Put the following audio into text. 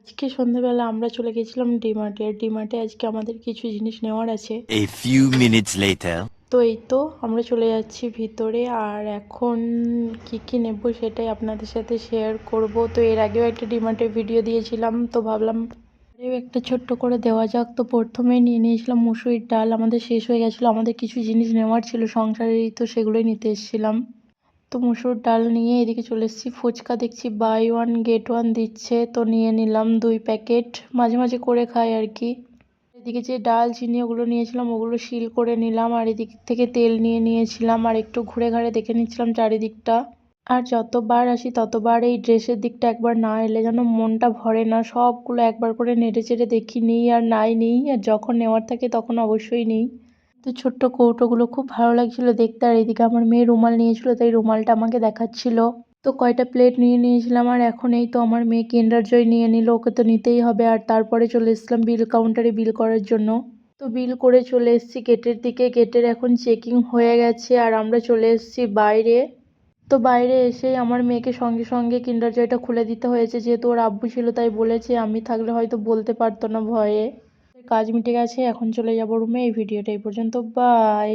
আজকে সন্ধ্যাবেলা আমরা চলে গেছিলাম ডিমার্টে। আর ডিমার্টে আজকে আমাদের কিছু জিনিস নেওয়ার আছে। A few minutes later. তো এই তো আমরা চলে যাচ্ছি ভিতরে। আর এখন কি নেব সেটাই আপনাদের সাথে শেয়ার করব। তো এর আগেও একটা ডিমার্টের ভিডিও দিয়েছিলাম, তো ভাবলাম এও একটা ছোট্ট করে দেওয়া যাক। তো প্রথমেই নিয়ে নিয়েছিলাম মুসুরির ডাল। আমাদের শেষ হয়ে গেছিলো, আমাদের কিছু জিনিস নেওয়ার ছিল সংসারেরই, তো সেগুলোই নিতে এসেছিলাম। তো মুসুর ডাল নিয়ে এদিকে চলে এসেছি। ফুচকা দেখছি বাই ওয়ান গেট ওয়ান দিচ্ছে, তো নিয়ে নিলাম 2 প্যাকেট। মাঝে মাঝে করে খাই আর কি। এদিকে যে ডাল চিনি ওগুলো নিয়েছিলাম ওগুলো শিল করে নিলাম। আর এদিক থেকে তেল নিয়ে নিয়েছিলাম। আর একটু ঘুরে ঘাড়ে দেখে নিচ্ছিলাম চারিদিকটা। আর যতবার আসি ততবার এই ড্রেসের দিকটা একবার না এলে যেন মনটা ভরে না। সবগুলো একবার করে নেড়ে চেড়ে দেখি নিই আর নাই নিই, আর যখন নেওয়ার থাকে তখন অবশ্যই নিই। তো ছোট্ট কৌটোগুলো খুব ভালো লাগছিল দেখতে। আর এদিকে আমার মেয়ে রুমাল নিয়েছিল, তাই রুমালটা আমাকে দেখাচ্ছিল। তো কয়টা প্লেট নিয়ে নিয়েছিলাম। আর এখন এই তো আমার মেয়ে কিন্ডার জয় নিয়ে নিল, ওকে তো নিতেই হবে। আর তারপরে চলে এসেছিলাম বিল কাউন্টারে বিল করার জন্য। তো বিল করে চলে এসেছি গেটের দিকে। গেটের এখন চেকিং হয়ে গেছে আর আমরা চলে এসেছি বাইরে। তো বাইরে এসেই আমার মেয়েকে সঙ্গে সঙ্গে কিন্ডার জয়টা খুলে দিতে হয়েছে, যেহেতু ওর আব্বু ছিল তাই বলেছে। আমি থাকলে হয়তো বলতে পারতো না ভয়ে। কাজ মিটে গেছে, এখন চলে যাবো রুমে। এই ভিডিওটা এই পর্যন্ত, বাই।